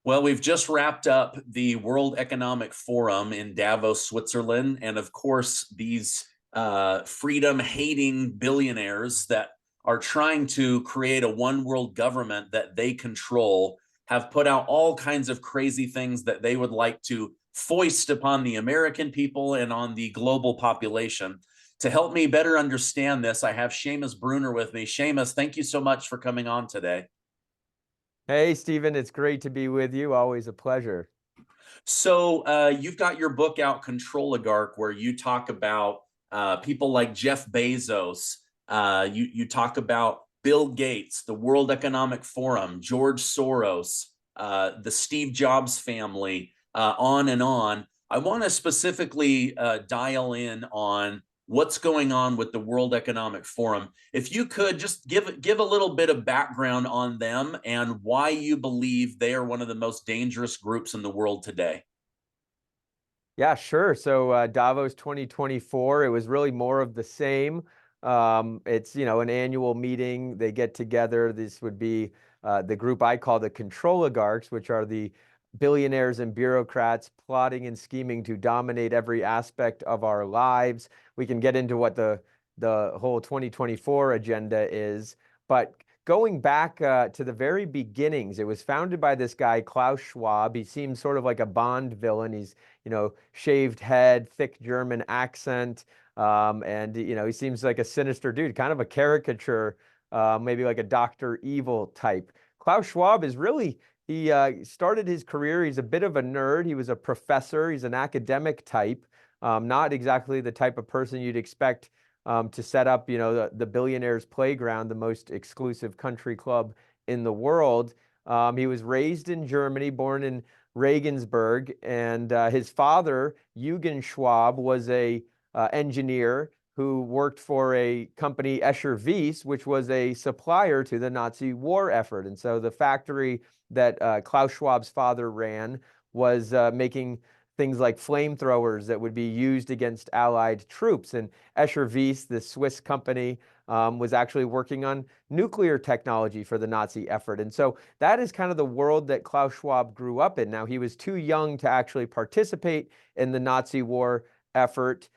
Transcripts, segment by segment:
Well, we've just wrapped up the World Economic Forum in Davos, Switzerland. And of course, these freedom hating billionaires that are trying to create a one world government that they control have put out all kinds of crazy things that they would like to foist upon the American people and on the global population. To help me better understand this, I have Seamus Bruner with me. Seamus, thank you so much for coming on today. Hey, Stephen, it's great to be with you. Always a pleasure. So you've got your book out, Control Oligarch, where you talk about people like Jeff Bezos. You talk about Bill Gates, the World Economic Forum, George Soros, the Steve Jobs family, on and on. I want to specifically dial in on what's going on with the World Economic Forum. If you could just give a little bit of background on them and why you believe they are one of the most dangerous groups in the world today. Yeah, sure. So Davos 2024, it was really more of the same. It's, an annual meeting. They get together. This would be the group I call the control oligarchs, which are the billionaires and bureaucrats plotting and scheming to dominate every aspect of our lives. We can get into what the whole 2024 agenda is, but going back to the very beginnings, it was founded by this guy, Klaus Schwab. He seems sort of like a Bond villain. He's, shaved head, thick German accent. And, he seems like a sinister dude, kind of a caricature, maybe like a Dr. Evil type. Klaus Schwab is really, he started his career. He's a bit of a nerd. He was a professor. He's an academic type, not exactly the type of person you'd expect to set up, the billionaires' playground, the most exclusive country club in the world. He was raised in Germany, born in Regensburg, and his father, Eugen Schwab, was a engineer who worked for a company, Escher Wyss, which was a supplier to the Nazi war effort. And so the factory that Klaus Schwab's father ran was making things like flamethrowers that would be used against Allied troops. And Escher Wyss, the Swiss company, was actually working on nuclear technology for the Nazi effort. And so that is kind of the world that Klaus Schwab grew up in. Now, he was too young to actually participate in the Nazi war effort.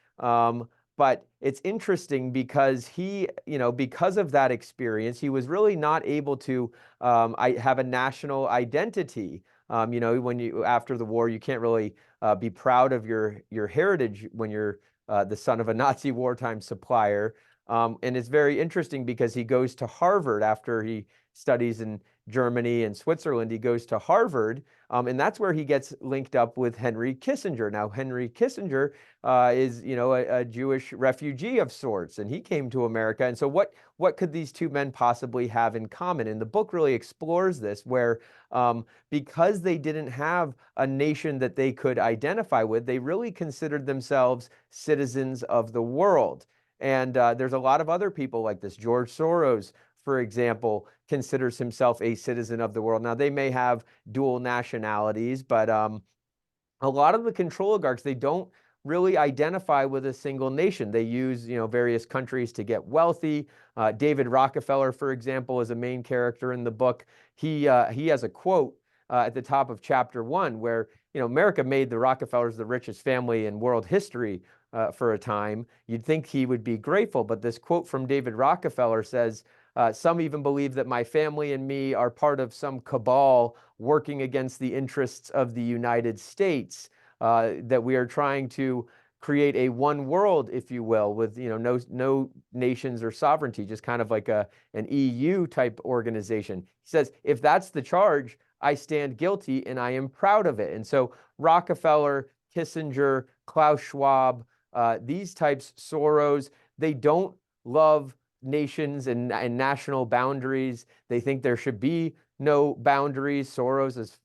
But it's interesting because because of that experience, he was really not able to have a national identity. When after the war, you can't really be proud of your heritage when you're the son of a Nazi wartime supplier. And it's very interesting because he goes to Harvard after he studies in Germany and Switzerland. He goes to Harvard, and that's where he gets linked up with Henry Kissinger. Now, Henry Kissinger is, a Jewish refugee of sorts, and he came to America. And so what could these two men possibly have in common? And the book really explores this, where because they didn't have a nation that they could identify with, they really considered themselves citizens of the world. And there's a lot of other people like this. George Soros, for example, considers himself a citizen of the world. Now, they may have dual nationalities, but a lot of the control oligarchs, they don't really identify with a single nation. They use, various countries to get wealthy. David Rockefeller, for example, is a main character in the book. He has a quote at the top of chapter 1 where, America made the Rockefellers the richest family in world history for a time. You'd think he would be grateful, but this quote from David Rockefeller says, some even believe that my family and me are part of some cabal working against the interests of the United States, that we are trying to create a one world, if you will, with no nations or sovereignty, just kind of like an EU type organization. He says, if that's the charge, I stand guilty and I am proud of it. And so Rockefeller, Kissinger, Klaus Schwab, these types, Soros, they don't love nations and national boundaries. They think there should be no boundaries. Soros is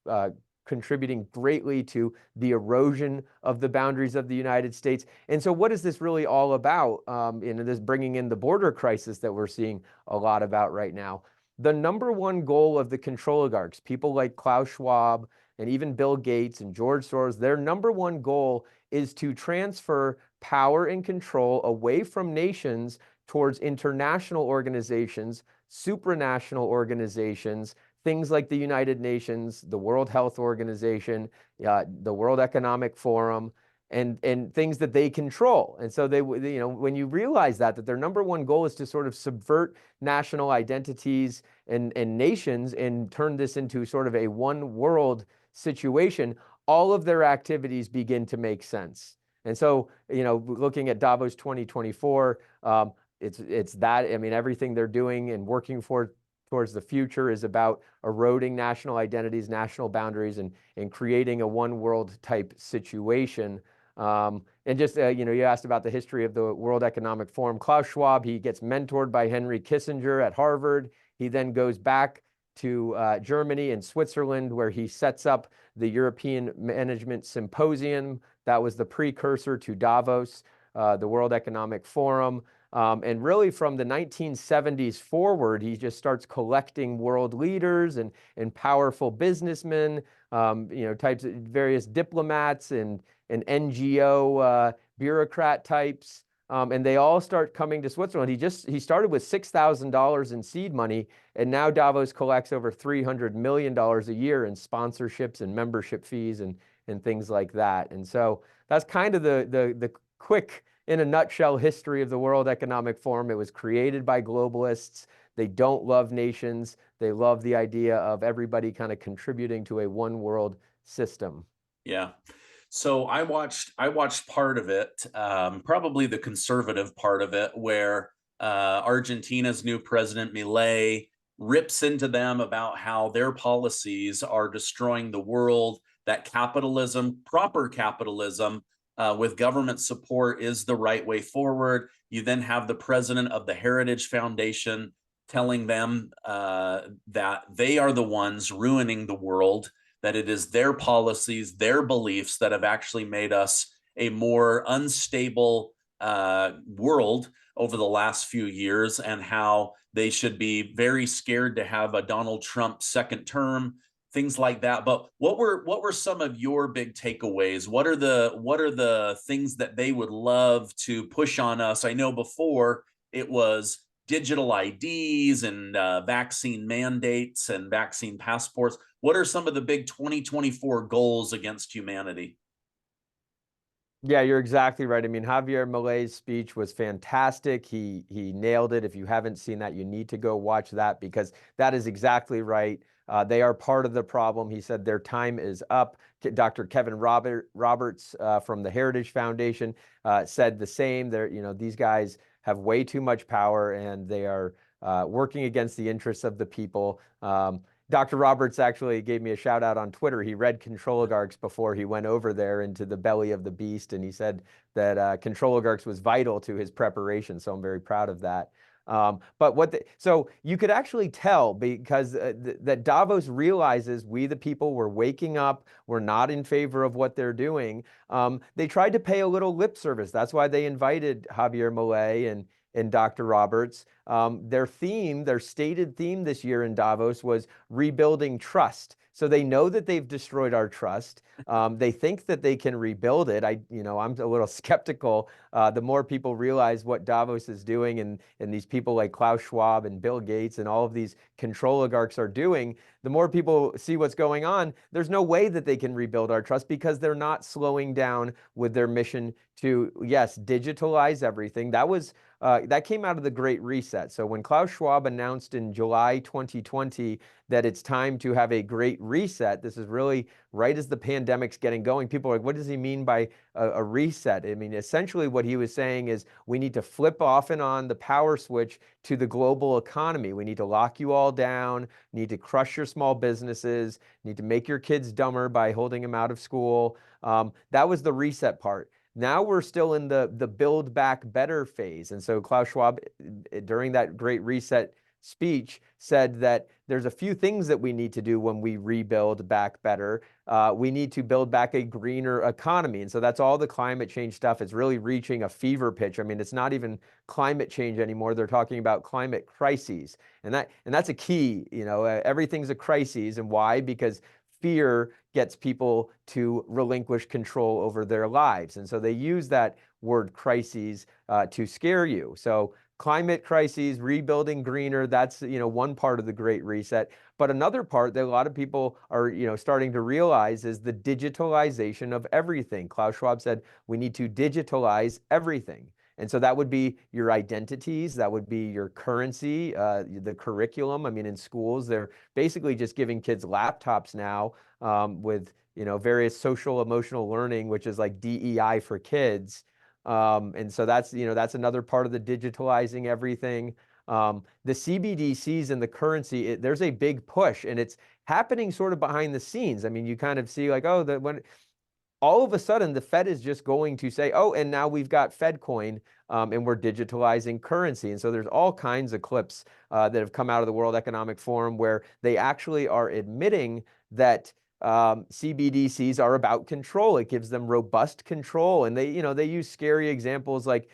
contributing greatly to the erosion of the boundaries of the United States. And so what is this really all about? This bringing in the border crisis that we're seeing a lot about right now. The number one goal of the control oligarchs, people like Klaus Schwab and even Bill Gates and George Soros, their number one goal is to transfer power and control away from nations towards international organizations, supranational organizations, things like the United Nations, the World Health Organization, the World Economic Forum, and things that they control. And so they, when you realize that their number one goal is to sort of subvert national identities and nations and turn this into sort of a one world situation, all of their activities begin to make sense. And so, looking at Davos 2024, it's that, I mean, everything they're doing and working towards the future is about eroding national identities, national boundaries, and creating a one world type situation. And just, you asked about the history of the World Economic Forum. Klaus Schwab, he gets mentored by Henry Kissinger at Harvard. He then goes back to Germany and Switzerland, where he sets up the European Management Symposium. That was the precursor to Davos, the World Economic Forum. And really from the 1970s forward, he just starts collecting world leaders and powerful businessmen, types of various diplomats and NGO bureaucrat types. And they all start coming to Switzerland. He started with $6,000 in seed money, and now Davos collects over $300 million a year in sponsorships and membership fees and things like that. And so that's kind of the quick, in a nutshell, history of the World Economic Forum. It was created by globalists. They don't love nations. They love the idea of everybody kind of contributing to a one world system. Yeah. So I watched part of it, probably the conservative part of it, where Argentina's new president Milei rips into them about how their policies are destroying the world, that capitalism, proper capitalism, with government support is the right way forward. You then have the president of the Heritage Foundation telling them that they are the ones ruining the world, that it is their policies, their beliefs that have actually made us a more unstable world over the last few years, and how they should be very scared to have a Donald Trump second term, things like that. But what were some of your big takeaways? What are the things that they would love to push on us? I know before it was digital IDs and vaccine mandates and vaccine passports. What are some of the big 2024 goals against humanity? Yeah, you're exactly right. I mean, Javier Milei's speech was fantastic. He nailed it. If you haven't seen that, you need to go watch that, because that is exactly right. They are part of the problem. He said their time is up. Dr. Kevin Roberts from the Heritage Foundation said the same. These guys have way too much power, and they are working against the interests of the people. Dr. Roberts actually gave me a shout out on Twitter. He read Control Oligarchs before he went over there into the belly of the beast, and he said that Control Oligarchs was vital to his preparation. So I'm very proud of that. So you could actually tell, because that Davos realizes we, the people, we're waking up. We're not in favor of what they're doing. They tried to pay a little lip service. That's why they invited Javier Milei and Dr. Roberts. Their stated theme this year in Davos was rebuilding trust. So they know that they've destroyed our trust. They think that they can rebuild it. I'm a little skeptical. The more people realize what Davos is doing, and these people like Klaus Schwab and Bill Gates and all of these control oligarchs are doing, the more people see what's going on, there's no way that they can rebuild our trust, because they're not slowing down with their mission to, yes, digitalize everything. That came out of the Great Reset. So when Klaus Schwab announced in July 2020 that it's time to have a Great Reset, this is really right as the pandemic's getting going. People are like, what does he mean by a reset? I mean, essentially what he was saying is we need to flip off and on the power switch to the global economy. We need to lock you all down, need to crush your small businesses, need to make your kids dumber by holding them out of school. That was the reset part. Now we're still in the build back better phase. And so Klaus Schwab, during that Great Reset speech, said that there's a few things that we need to do when we rebuild back better. We need to build back a greener economy. And so that's all the climate change stuff. It's really reaching a fever pitch. I mean, it's not even climate change anymore. They're talking about climate crises. And that's a key, everything's a crisis. And why? Because fear gets people to relinquish control over their lives. And so they use that word crises to scare you. So climate crises, rebuilding greener, that's, one part of the Great Reset. But another part that a lot of people are, starting to realize is the digitalization of everything. Klaus Schwab said, we need to digitalize everything. And so that would be your identities, that would be your currency, the curriculum. I mean, in schools, they're basically just giving kids laptops now with, various social emotional learning, which is like DEI for kids. And so that's, that's another part of the digitalizing everything. The CBDCs and the currency, there's a big push, and it's happening sort of behind the scenes. I mean, you kind of see like, oh, when all of a sudden the Fed is just going to say, oh, and now we've got FedCoin, and we're digitalizing currency. And so there's all kinds of clips that have come out of the World Economic Forum where they actually are admitting that CBDCs are about control. It gives them robust control. And they use scary examples like,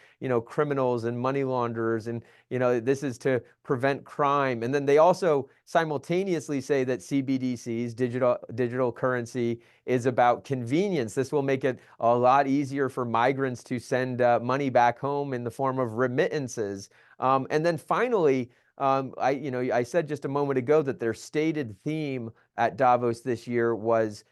criminals and money launderers, and, this is to prevent crime. And then they also simultaneously say that CBDCs, digital currency, is about convenience. This will make it a lot easier for migrants to send money back home in the form of remittances. And then finally, I said just a moment ago that their stated theme at Davos this year was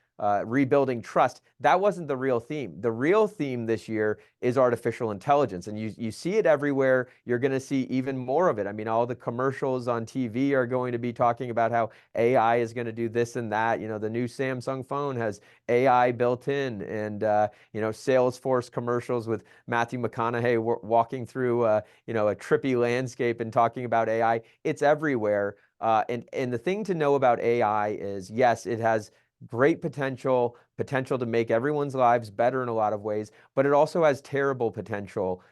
rebuilding trust. That wasn't the real theme. The real theme this year is artificial intelligence, and you see it everywhere. You're going to see even more of it. I mean, all the commercials on TV are going to be talking about how AI is going to do this and that. The new Samsung phone has AI built in, and Salesforce commercials with Matthew McConaughey walking through a trippy landscape and talking about AI. It's everywhere. And the thing to know about AI is, yes, it has great potential to make everyone's lives better in a lot of ways, but it also has terrible potential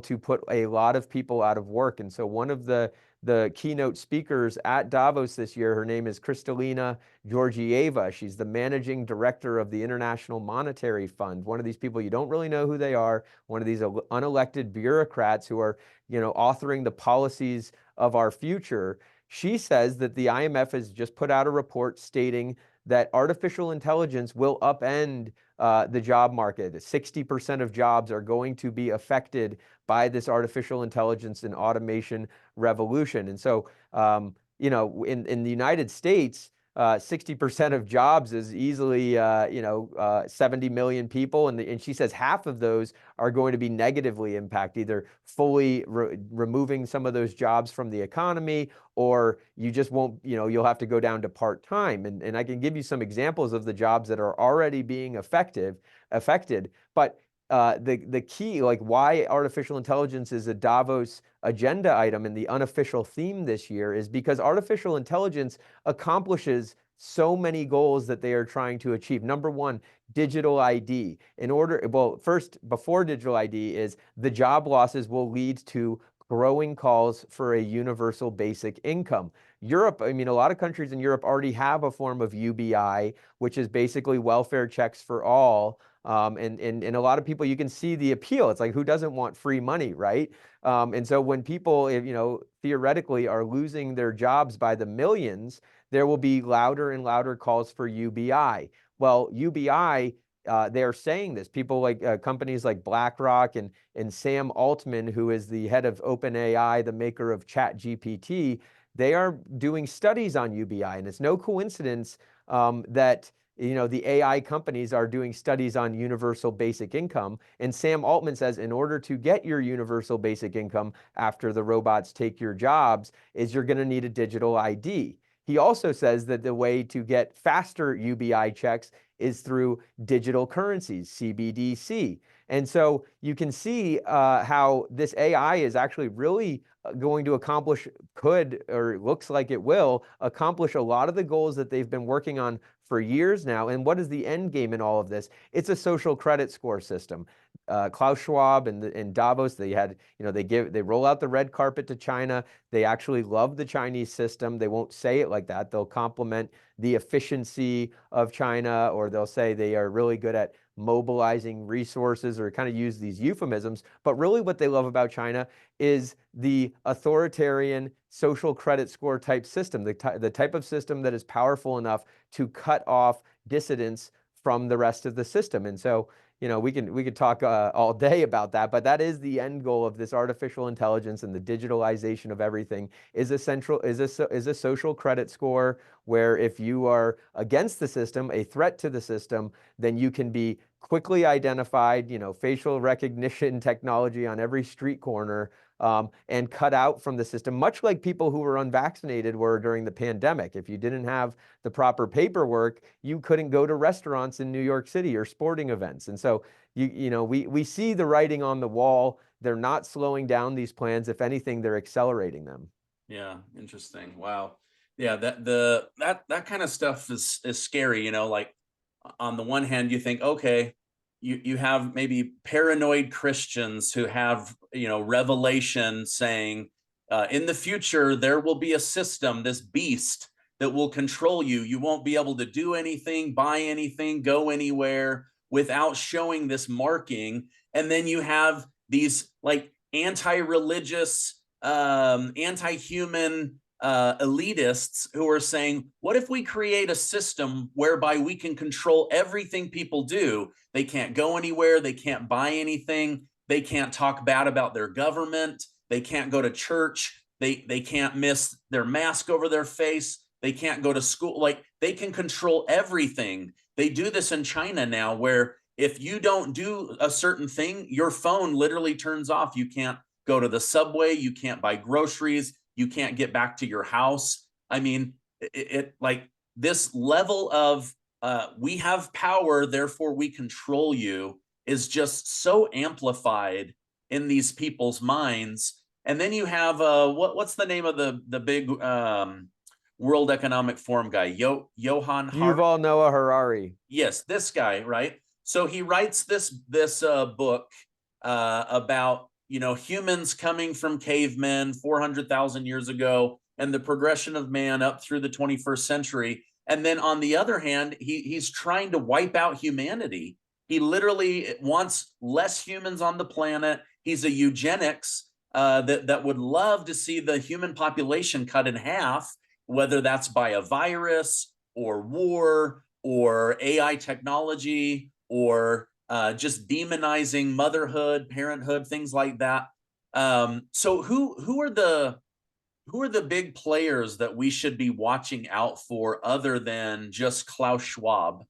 to put a lot of people out of work. And so one of the keynote speakers at Davos this year, her name is Kristalina Georgieva. She's the managing director of the International Monetary Fund. One of these people, you don't really know who they are, one of these unelected bureaucrats who are, authoring the policies of our future. She says that the IMF has just put out a report stating that artificial intelligence will upend the job market. 60% of jobs are going to be affected by this artificial intelligence and automation revolution. And so, in the United States, 60% of jobs is easily, 70 million people. And she says half of those are going to be negatively impacted, either fully removing some of those jobs from the economy, or you just won't, you'll have to go down to part-time. And I can give you some examples of the jobs that are already being affected. But the key, like why artificial intelligence is a Davos agenda item and the unofficial theme this year, is because artificial intelligence accomplishes so many goals that they are trying to achieve. Number one, digital ID. First, before digital ID is the job losses will lead to growing calls for a universal basic income. Europe, I mean, a lot of countries in Europe already have a form of UBI, which is basically welfare checks for all. And a lot of people, you can see the appeal. It's like, who doesn't want free money, right? And so when people, theoretically are losing their jobs by the millions, there will be louder and louder calls for UBI. Well, UBI, they are saying this. People like companies like BlackRock and Sam Altman, who is the head of OpenAI, the maker of ChatGPT, they are doing studies on UBI. And it's no coincidence that the AI companies are doing studies on universal basic income. And Sam Altman says, in order to get your universal basic income after the robots take your jobs, is you're going to need a digital ID. He also says that the way to get faster UBI checks is through digital currencies, CBDC. And so you can see how this AI is actually really going to looks like it will accomplish a lot of the goals that they've been working on for years now. And what is the end game in all of this? It's a social credit score system. Klaus Schwab and Davos, they roll out the red carpet to China. They actually love the Chinese system. They won't say it like that. They'll compliment the efficiency of China, or they'll say they are really good at mobilizing resources, or kind of use these euphemisms. But really what they love about China is the authoritarian social credit score type system, the type of system that is powerful enough to cut off dissidents from the rest of the system. And so, we could talk all day about that, but that is the end goal of this artificial intelligence and the digitalization of everything is a social credit score where if you are against the system, a threat to the system, then you can be quickly identified, facial recognition technology on every street corner, and cut out from the system, much like people who were unvaccinated were during the pandemic. If you didn't have the proper paperwork, you couldn't go to restaurants in New York City or sporting events. And so we see the writing on the wall. They're not slowing down these plans. If anything, they're accelerating them. Yeah, interesting. Wow. Yeah, that kind of stuff is scary, like on the one hand you think, okay, you have maybe paranoid Christians who have, revelation saying in the future there will be a system, this beast that will control you. You won't be able to do anything, buy anything, go anywhere without showing this marking. And then you have these like anti-religious, anti-human elitists who are saying, what if we create a system whereby we can control everything people do? They can't go anywhere. They can't buy anything. They can't talk bad about their government. They can't go to church. They can't miss their mask over their face. They can't go to school. Like, they can control everything. They do this in China now, where if you don't do a certain thing, your phone literally turns off. You can't go to the subway. You can't buy groceries. You can't get back to your house. I mean, it like this level of we have power, therefore we control you, is just so amplified in these people's minds. And then you have what's the name of the big World Economic Forum guy, Johan Yuval Noah Harari. Yes, this guy, right? So he writes this book about humans coming from cavemen 400,000 years ago and the progression of man up through the 21st century. And then on the other hand, he's trying to wipe out humanity. He literally wants less humans on the planet. He's a eugenics that would love to see the human population cut in half, whether that's by a virus or war or AI technology or just demonizing motherhood, parenthood, things like that. So who are the big players that we should be watching out for other than just Klaus Schwab?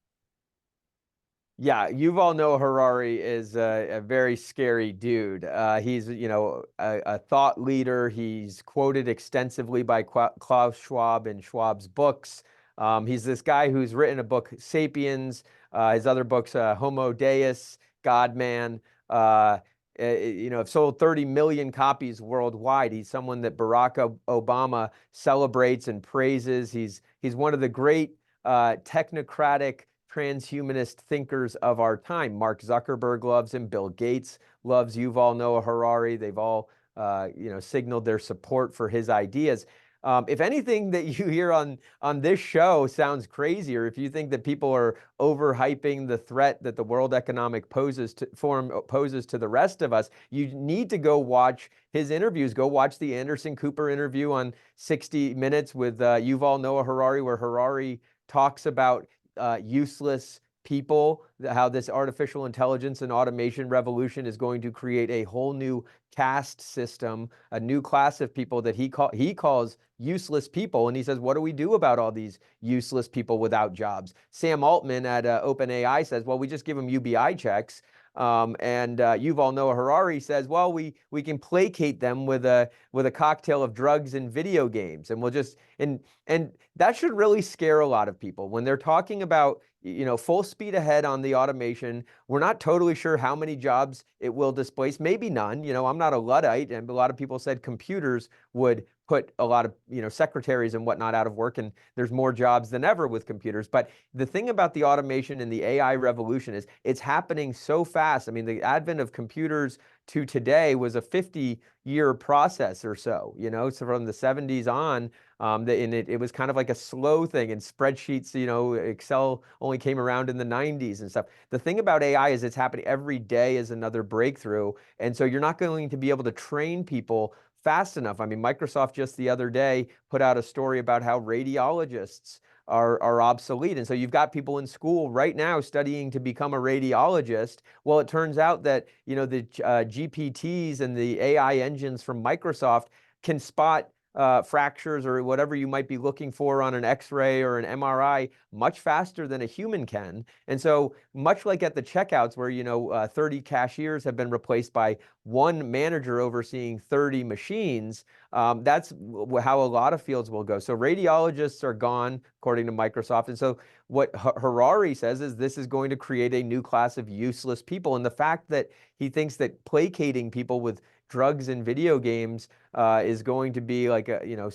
Yeah, Yuval Noah Harari is a very scary dude. He's, a thought leader. He's quoted extensively by Klaus Schwab in Schwab's books. He's this guy who's written a book, Sapiens. His other books, Homo Deus, God Man. Have sold 30 million copies worldwide. He's someone that Barack Obama celebrates and praises. He's one of the great technocratic transhumanist thinkers of our time. Mark Zuckerberg loves him. Bill Gates loves Yuval Noah Harari. They've all, signaled their support for his ideas. If anything that you hear on this show sounds crazy, or if you think that people are overhyping the threat that the World Economic Forum poses to the rest of us, you need to go watch his interviews. Go watch the Anderson Cooper interview on 60 Minutes with Yuval Noah Harari, where Harari talks about useless people, how this artificial intelligence and automation revolution is going to create a whole new caste system, a new class of people that he calls useless people. And he says, what do we do about all these useless people without jobs? Sam Altman at OpenAI says, well, we just give them UBI checks. And Yuval Noah Harari says, well, we can placate them with a cocktail of drugs and video games, and we'll just and that should really scare a lot of people when they're talking about full speed ahead on the automation. We're not totally sure how many jobs it will displace. Maybe none. I'm not a Luddite, and a lot of people said computers would put a lot of secretaries and whatnot out of work, and there's more jobs than ever with computers. But the thing about the automation and the AI revolution is it's happening so fast. I mean, the advent of computers to today was a 50-year process or so, so from the 70s on, and it was kind of like a slow thing, and spreadsheets, Excel only came around in the 90s and stuff. The thing about AI is it's happening every day is another breakthrough, and so you're not going to be able to train people fast enough. I mean, Microsoft just the other day put out a story about how radiologists are obsolete. And so you've got people in school right now studying to become a radiologist. Well, it turns out that, you know, the GPTs and the AI engines from Microsoft can spot fractures or whatever you might be looking for on an X-ray or an MRI much faster than a human can. And so much like at the checkouts where, you know, 30 cashiers have been replaced by one manager overseeing 30 machines, that's how a lot of fields will go. So radiologists are gone, according to Microsoft. And so what Harari says is this is going to create a new class of useless people. And the fact that he thinks that placating people with drugs and video games is going to be like a, you know,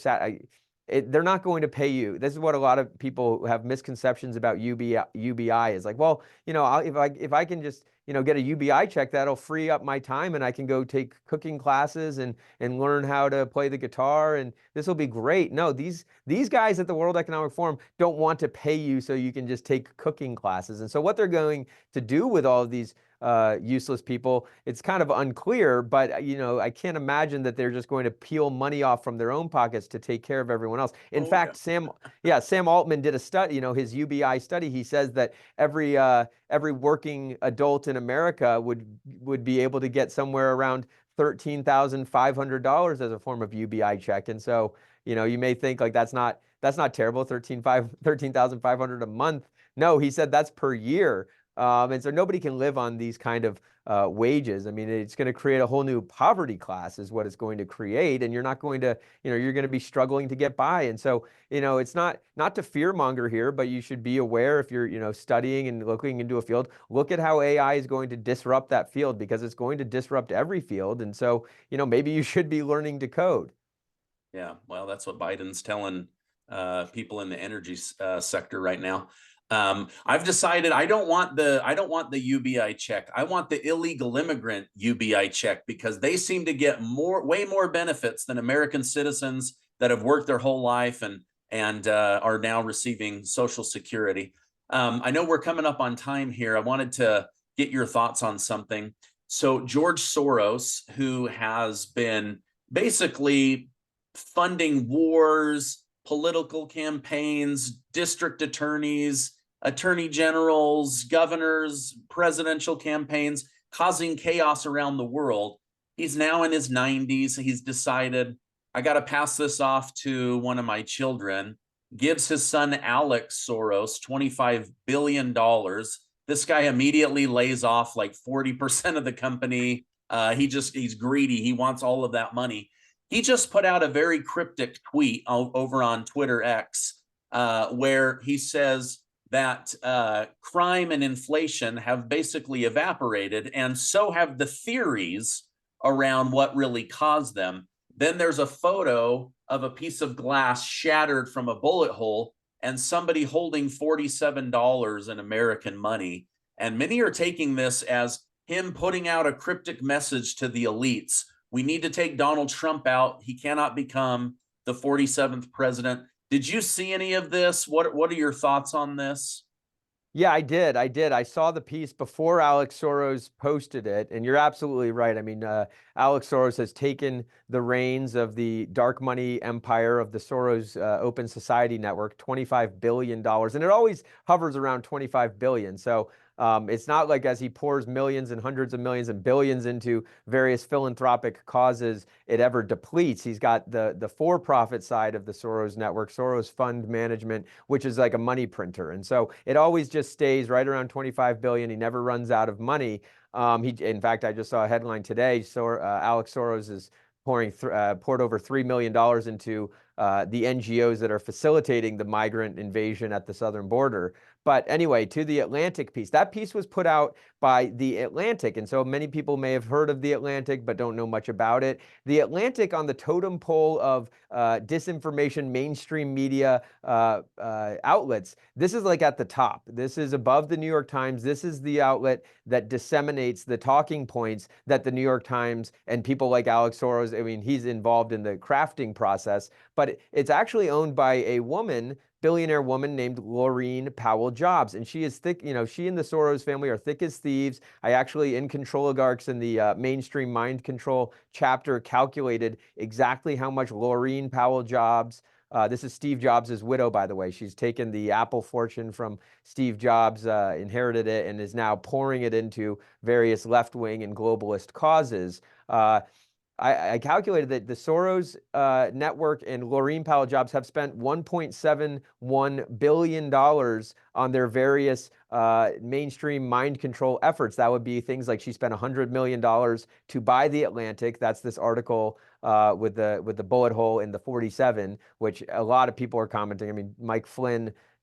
they're not going to pay you. This is what a lot of people have misconceptions about UBI is like, well, you know, if I can just, you know, get a UBI check, that'll free up my time and I can go take cooking classes and learn how to play the guitar and this will be great. No, these guys at the World Economic Forum don't want to pay you so you can just take cooking classes. And so what they're going to do with all of these useless people, it's kind of unclear, but you know, I can't imagine that they're just going to peel money off from their own pockets to take care of everyone else. In fact, Sam Altman did a study, you know, his UBI study. He says that every working adult in America would be able to get somewhere around $13,500 as a form of UBI check. And so, you know, you may think like that's not terrible, 13,500 a month. No, he said that's per year. And so nobody can live on these kind of wages. I mean, it's going to create a whole new poverty class is what it's going to create. And you're not going to, you know, you're going to be struggling to get by. And so, you know, it's not to fearmonger here, but you should be aware if you're, you know, studying and looking into a field, look at how AI is going to disrupt that field because it's going to disrupt every field. And so, you know, maybe you should be learning to code. Yeah, well, that's what Biden's telling people in the energy sector right now. I've decided I don't want the UBI check. I want the illegal immigrant UBI check because they seem to get way more benefits than American citizens that have worked their whole life and are now receiving Social Security. I know we're coming up on time here. I wanted to get your thoughts on something. So George Soros, who has been basically funding wars, political campaigns, district attorneys, attorney generals, governors, presidential campaigns, causing chaos around the world. He's now in his 90s. He's decided, I got to pass this off to one of my children. Gives his son, Alex Soros, $25 billion. This guy immediately lays off like 40% of the company. He's greedy. He wants all of that money. He just put out a very cryptic tweet over on Twitter X, where he says that crime and inflation have basically evaporated, and so have the theories around what really caused them. Then there's a photo of a piece of glass shattered from a bullet hole and somebody holding $47 in American money. And many are taking this as him putting out a cryptic message to the elites. We need to take Donald Trump out. He cannot become the 47th president. Did you see any of this? What are your thoughts on this? Yeah, I did. I saw the piece before Alex Soros posted it, and you're absolutely right. I mean, Alex Soros has taken the reins of the dark money empire of the Soros Open Society Network, $25 billion, and it always hovers around 25 billion. So it's not like as he pours millions and hundreds of millions and billions into various philanthropic causes, it ever depletes. He's got the for-profit side of the Soros network, Soros Fund Management, which is like a money printer. And so it always just stays right around 25 billion. He never runs out of money. In fact, I just saw a headline today. So Alex Soros is poured over $3 million into the NGOs that are facilitating the migrant invasion at the southern border. But anyway, to the Atlantic piece, that piece was put out by The Atlantic. And so many people may have heard of The Atlantic, but don't know much about it. The Atlantic on the totem pole of disinformation, mainstream media outlets, this is like at the top. This is above the New York Times. This is the outlet that disseminates the talking points that the New York Times and people like Alex Soros, I mean, he's involved in the crafting process, but it's actually owned by a billionaire woman named Laurene Powell Jobs. And she is thick, you know, she and the Soros family are thick as thieves. I actually, in Controligarchs in the mainstream mind control chapter, calculated exactly how much Laurene Powell Jobs This is Steve Jobs' widow, by the way. She's taken the Apple fortune from Steve Jobs, inherited it, and is now pouring it into various left-wing and globalist causes. I calculated that the Soros network and Laurene Powell Jobs have spent $1.71 billion on their various mainstream mind control efforts. That would be things like she spent $100 million to buy The Atlantic. That's this article with the bullet hole in the 47, which a lot of people are commenting. I mean,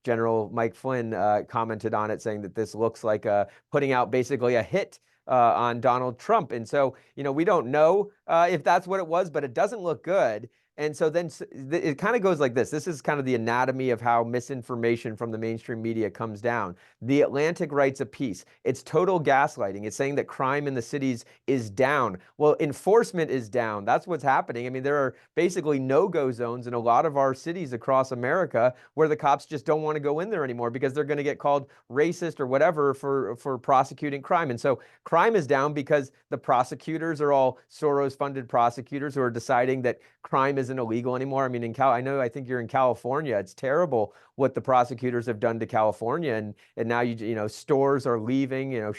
General Mike Flynn commented on it, saying that this looks like putting out basically a hit on Donald Trump. And so, we don't know if that's what it was, but it doesn't look good. And so then it kind of goes like this. This is kind of the anatomy of how misinformation from the mainstream media comes down. The Atlantic writes a piece. It's total gaslighting. It's saying that crime in the cities is down. Well, enforcement is down. That's what's happening. I mean, there are basically no-go zones in a lot of our cities across America where the cops just don't want to go in there anymore because they're going to get called racist or whatever for prosecuting crime. And so crime is down because the prosecutors are all Soros-funded prosecutors who are deciding that crime isn't illegal anymore. I mean, I think you're in California. It's terrible what the prosecutors have done to California, and now stores are leaving,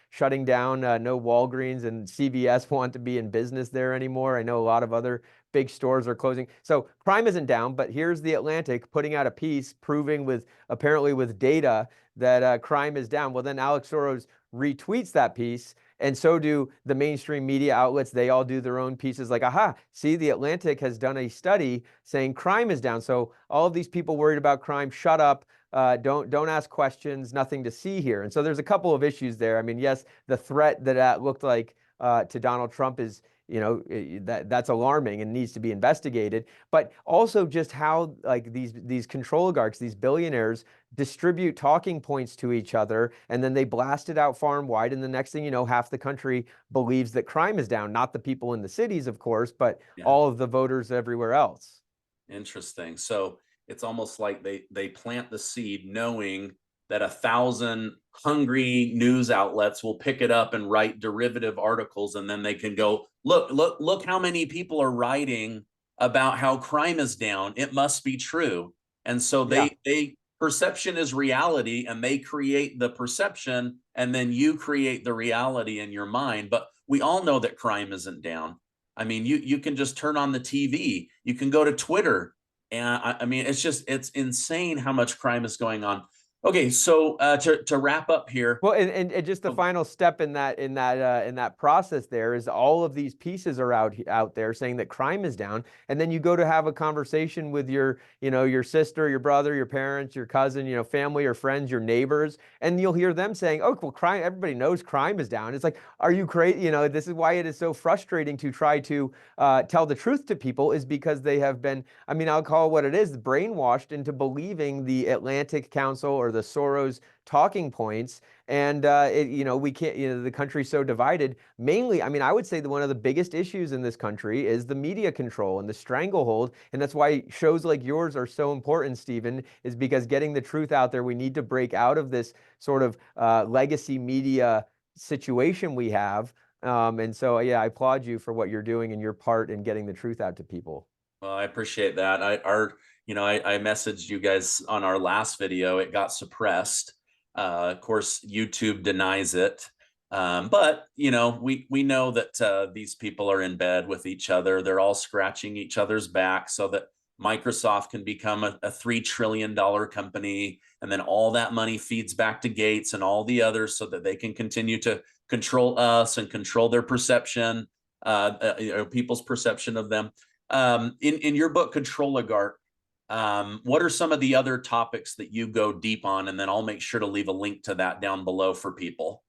shutting down. No Walgreens and CVS want to be in business there anymore. I know a lot of other big stores are closing. So crime isn't down, but here's The Atlantic putting out a piece proving apparently with data that crime is down. Well, then Alex Soros retweets that piece, and so do the mainstream media outlets. They all do their own pieces like, aha, see, The Atlantic has done a study saying crime is down. So all of these people worried about crime, shut up. Don't ask questions, nothing to see here. And so there's a couple of issues there. I mean, yes, the threat that looked like to Donald Trump is, that's alarming and needs to be investigated. But also just how like these control oligarchs, these billionaires, distribute talking points to each other, and then they blast it out far and wide. And the next thing you know, half the country believes that crime is down. Not the people in the cities, of course, but all of the voters everywhere else. Interesting. So it's almost like they plant the seed knowing that 1,000 hungry news outlets will pick it up and write derivative articles, and then they can go, look how many people are writing about how crime is down. It must be true. And so they perception is reality, and they create the perception, and then you create the reality in your mind. But we all know that crime isn't down. I mean, you can just turn on the TV, you can go to Twitter, and I mean, it's insane how much crime is going on. Okay, so to wrap up here. Well, and just the final step in that process there is all of these pieces are out there saying that crime is down, and then you go to have a conversation with your sister, your brother, your parents, your cousin, family or friends, your neighbors, and you'll hear them saying, "Oh, well, crime. Everybody knows crime is down." It's like, are you crazy? This is why it is so frustrating to try to tell the truth to people, is because they have been, I mean, I'll call it what it is, brainwashed into believing the Atlantic Council or the Soros talking points. And we can't, the country's so divided. Mainly, I mean, I would say that one of the biggest issues in this country is the media control and the stranglehold. And that's why shows like yours are so important, Stephen, is because getting the truth out there, we need to break out of this sort of legacy media situation we have. And so, yeah, I applaud you for what you're doing and your part in getting the truth out to people. Well, I appreciate that. I messaged you guys on our last video. It got suppressed. Of course, YouTube denies it. But we know that these people are in bed with each other. They're all scratching each other's back so that Microsoft can become a $3 trillion company. And then all that money feeds back to Gates and all the others so that they can continue to control us and control their perception, people's perception of them. In your book, Control Oligarch, what are some of the other topics that you go deep on? And then I'll make sure to leave a link to that down below for people.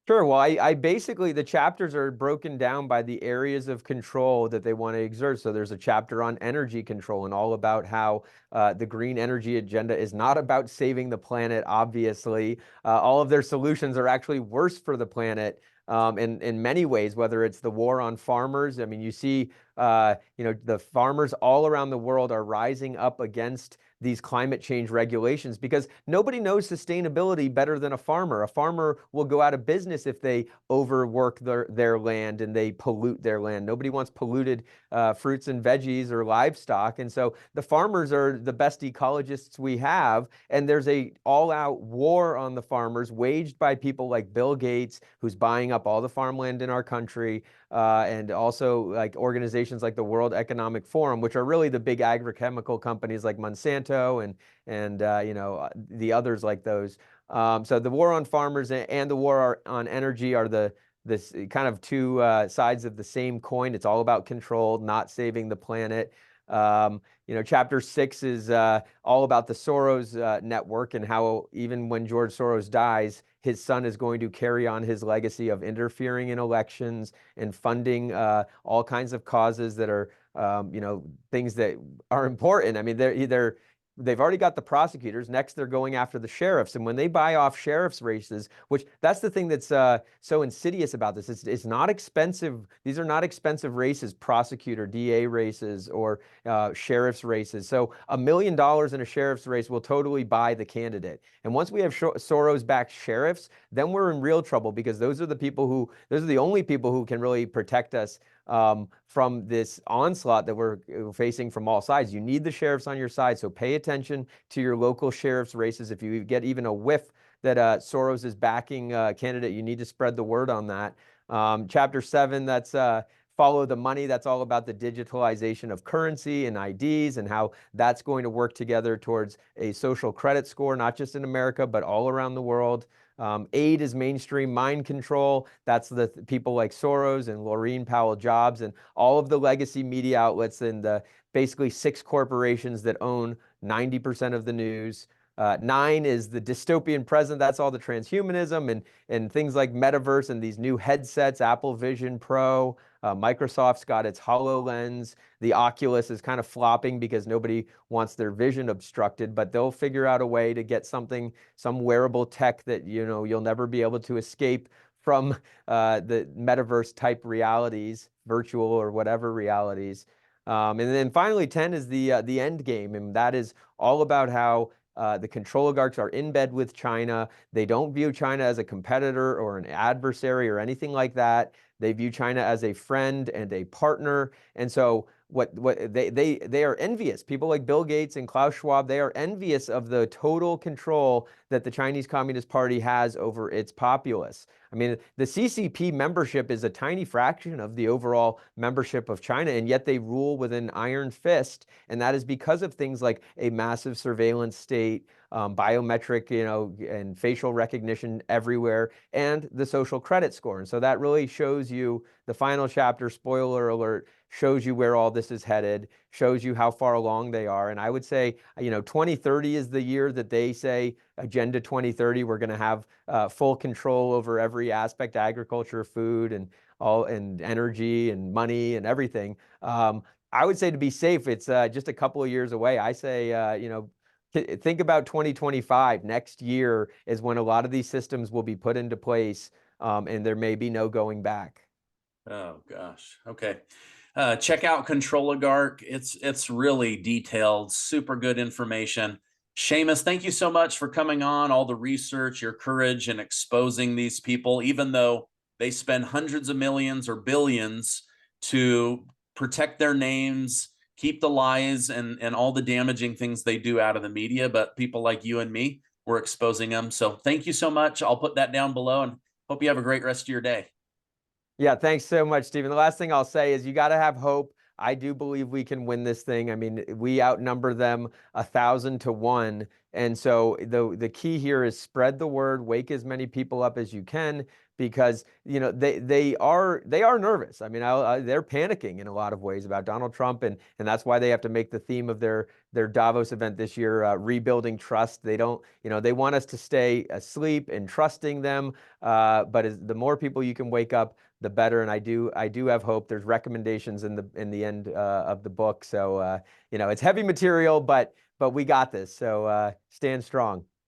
Sure. Well, I basically, the chapters are broken down by the areas of control that they want to exert. So there's a chapter on energy control and all about how the green energy agenda is not about saving the planet, obviously. All of their solutions are actually worse for the planet. In many ways, whether it's the war on farmers. I mean, you see, the farmers all around the world are rising up against these climate change regulations, because nobody knows sustainability better than a farmer. A farmer will go out of business if they overwork their land and they pollute their land. Nobody wants polluted fruits and veggies or livestock. And so the farmers are the best ecologists we have. And there's a all-out war on the farmers waged by people like Bill Gates, who's buying up all the farmland in our country, and also like organizations like the World Economic Forum, which are really the big agrochemical companies like Monsanto and the others like those. So the war on farmers and the war on energy are this kind of two sides of the same coin. It's all about control, not saving the planet. Chapter 6 is all about the Soros network and how even when George Soros dies, his son is going to carry on his legacy of interfering in elections and funding all kinds of causes that are, things that are important. I mean, they've already got the prosecutors. Next, they're going after the sheriffs. And when they buy off sheriffs' races, which that's the thing that's so insidious about this. It's not expensive. These are not expensive races, prosecutor, DA races, or sheriff's races. So $1 million in a sheriff's race will totally buy the candidate. And once we have Soros-backed sheriffs, then we're in real trouble, because those are the only people who can really protect us from this onslaught that we're facing from all sides. You need the sheriffs on your side, so pay attention to your local sheriff's races. If you get even a whiff that Soros is backing a candidate, you need to spread the word on that. Chapter 7, that's Follow the Money. That's all about the digitalization of currency and IDs and how that's going to work together towards a social credit score, not just in America, but all around the world. Aid is mainstream mind control. That's the people like Soros and Laurene Powell Jobs and all of the legacy media outlets and the basically 6 corporations that own 90% of the news. 9 is the dystopian present. That's all the transhumanism and things like metaverse and these new headsets, Apple Vision Pro. Microsoft's got its HoloLens. The Oculus is kind of flopping because nobody wants their vision obstructed, but they'll figure out a way to get some wearable tech that, you'll never be able to escape from the metaverse type realities, virtual or whatever realities. And then finally, 10 is the end game, and that is all about how the control oligarchs are in bed with China. They don't view China as a competitor or an adversary or anything like that. They view China as a friend and a partner. And so what they are envious. People like Bill Gates and Klaus Schwab, they are envious of the total control that the Chinese Communist Party has over its populace. I mean, the CCP membership is a tiny fraction of the overall membership of China, and yet they rule with an iron fist. And that is because of things like a massive surveillance state, biometric, and facial recognition everywhere, and the social credit score. And so that really shows you the final chapter, spoiler alert, shows you where all this is headed, shows you how far along they are. And I would say, 2030 is the year that they say, Agenda 2030, we're going to have full control over every aspect, agriculture, food, and energy and money and everything. I would say to be safe, it's just a couple of years away. I say, think about 2025. Next year is when a lot of these systems will be put into place, and there may be no going back. Oh gosh. Okay. Check out Control Oligarch. It's really detailed, super good information. Seamus, thank you so much for coming on, all the research, your courage in exposing these people, even though they spend hundreds of millions or billions to protect their names, keep the lies and all the damaging things they do out of the media. But people like you and me, we're exposing them. So thank you so much. I'll put that down below and hope you have a great rest of your day. Yeah, thanks so much, Stephen. The last thing I'll say is you got to have hope. I do believe we can win this thing. I mean, we outnumber them 1,000 to 1. And so the key here is spread the word, wake as many people up as you can, because they are nervous. I mean, they're panicking in a lot of ways about Donald Trump, and that's why they have to make the theme of their Davos event this year, rebuilding trust. They don't, they want us to stay asleep and trusting them. But the more people you can wake up, the better. And I do have hope. There's recommendations in the end of the book. So it's heavy material, but we got this. So stand strong.